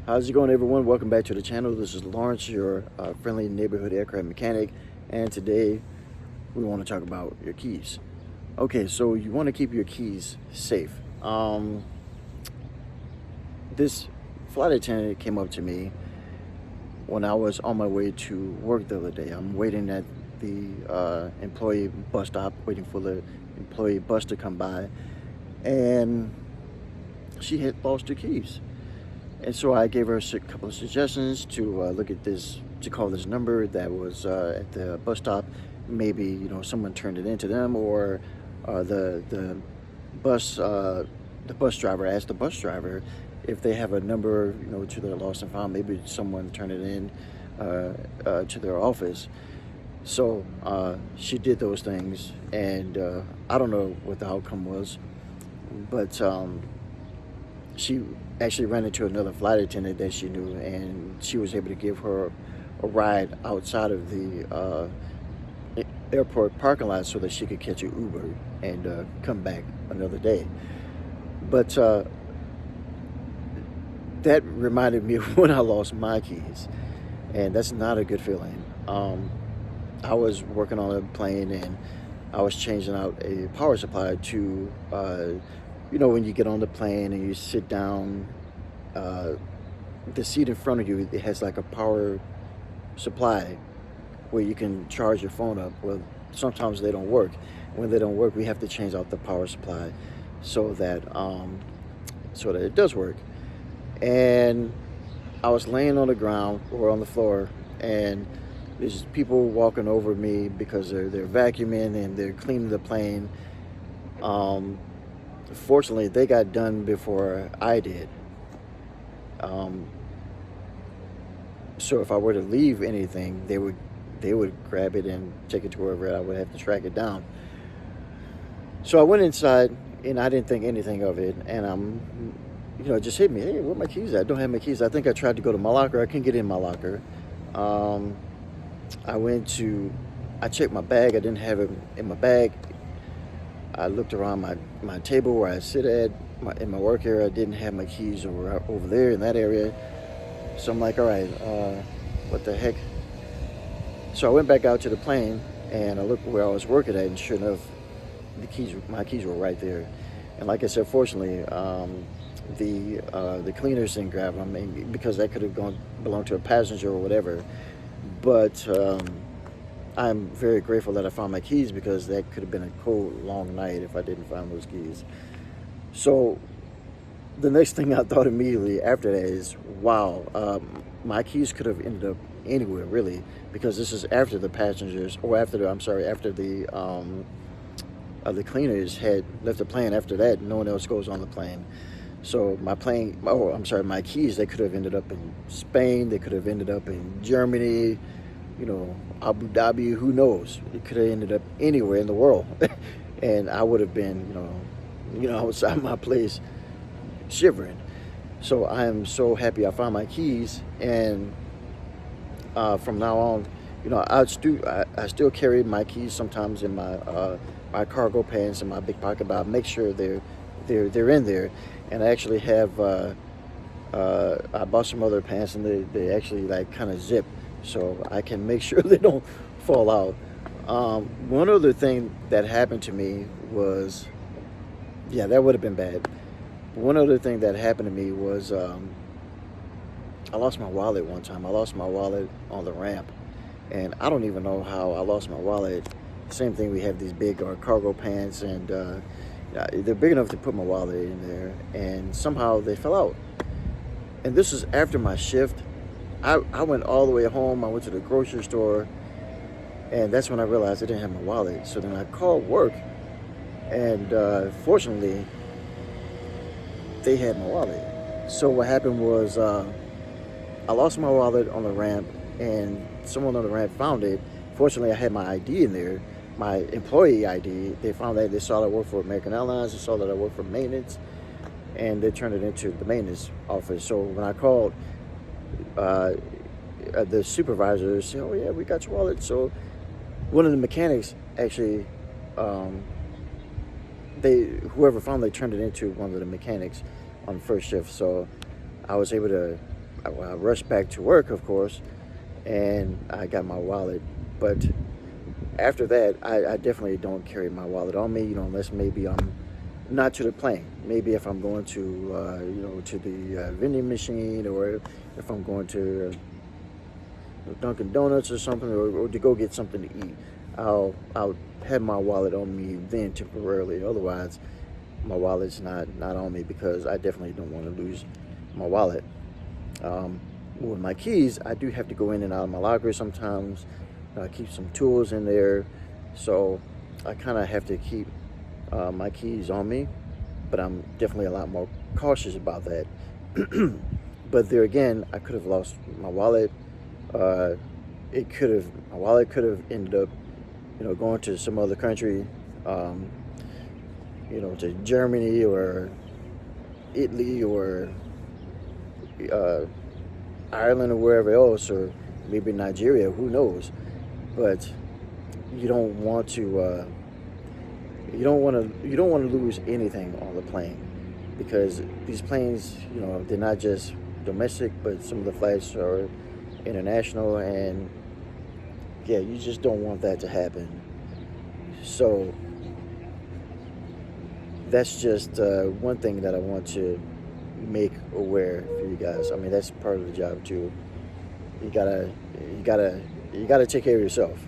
How's it going, everyone? Welcome back to the channel. This is Lawrence, your friendly neighborhood aircraft mechanic, and today we want to talk about your keys. Okay, so you want to keep your keys safe. This flight attendant came up to me when I was on my way to work the other day. I'm waiting at the employee bus stop, waiting for the employee bus to come by, and she had lost her keys. And so I gave her a couple of suggestions to look at this, to call this number that was at the bus stop. Maybe someone turned it into them, or the bus driver asked the bus driver if they have a number to their lost and found. Maybe someone turned it in to their office. So she did those things, and I don't know what the outcome was, but she actually ran into another flight attendant that she knew, and she was able to give her a ride outside of the airport parking lot so that she could catch an Uber and come back another day. But that reminded me of when I lost my keys, and that's not a good feeling. I was working on a plane, and I was changing out a power supply to when you get on the plane and you sit down, the seat in front of you, it has like a power supply where you can charge your phone up. Well, sometimes they don't work. When they don't work, we have to change out the power supply so that it does work. And I was laying on the ground or on the floor, and there's people walking over me because they're vacuuming and they're cleaning the plane. Fortunately, they got done before I did. So if I were to leave anything, they would grab it and take it to wherever I would have to track it down. So I went inside, and I didn't think anything of it. And it just hit me. Hey, where are my keys at? I don't have my keys. I think I tried to go to my locker. I couldn't get in my locker. I checked my bag. I didn't have it in my bag. I looked around my table where I sit at, in my work area. I didn't have my keys over there in that area. So I'm like, all right, what the heck? So I went back out to the plane, and I looked where I was working at, and sure enough, my keys were right there. And like I said, fortunately, the cleaners didn't grab them, because that could have belonged to a passenger or whatever. But I'm very grateful that I found my keys, because that could have been a cold, long night if I didn't find those keys. So the next thing I thought immediately after that is, wow, my keys could have ended up anywhere, really, because this is after the passengers, or after the cleaners had left the plane. After that, no one else goes on the plane. So my keys, they could have ended up in Spain, they could have ended up in Germany, Abu Dhabi, who knows? It could have ended up anywhere in the world. And I would have been, outside my place shivering. So I am so happy I found my keys. And from now on, I still carry my keys sometimes in my cargo pants and my big pocket, but I make sure they're in there. And I actually have I bought some other pants, and they actually kind of zip, so I can make sure they don't fall out. One other thing that happened to me was, that would have been bad. One other thing that happened to me was I lost my wallet one time. I lost my wallet on the ramp, and I don't even know how I lost my wallet. Same thing, we have these big cargo pants, and they're big enough to put my wallet in there, and somehow they fell out. And this is after my shift. I went all the way home. I went to the grocery store, and that's when I realized I didn't have my wallet. So then I called work, and fortunately, they had my wallet. So what happened was, I lost my wallet on the ramp, and someone on the ramp found it. Fortunately, I had my ID in there, my employee ID. They found that. They saw that I worked for American Airlines. They saw that I worked for maintenance, and they turned it into the maintenance office. So when I called, the supervisor said, "Oh yeah, we got your wallet." So one of the mechanics actually, whoever found, they turned it into one of the mechanics on first shift. So I was able to I rushed back to work, of course, and I got my wallet. But after that, I definitely don't carry my wallet on me, unless maybe I'm not to the plane. Maybe if I'm going to, to the vending machine, or if I'm going to Dunkin' Donuts or something, or to go get something to eat. I'll have my wallet on me then temporarily. Otherwise, my wallet's not on me, because I definitely don't want to lose my wallet. With my keys, I do have to go in and out of my locker sometimes. Keep some tools in there, so I kind of have to keep my keys on me. But I'm definitely a lot more cautious about that. But there again, I could have lost my wallet. My wallet could have ended up, going to some other country, to Germany or Italy or Ireland or wherever else, or maybe Nigeria. Who knows? But you don't want to. You don't want to lose anything on the plane, because these planes, they're not just domestic, but some of the flights are international, and yeah, you just don't want that to happen. So that's just one thing that I want to make aware for you guys. I mean, that's part of the job too. You gotta take care of yourself.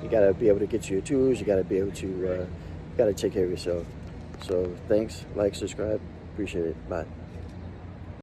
You gotta be able to get to your tools. You gotta be able to gotta take care of yourself. So thanks, like, subscribe, appreciate it. Bye.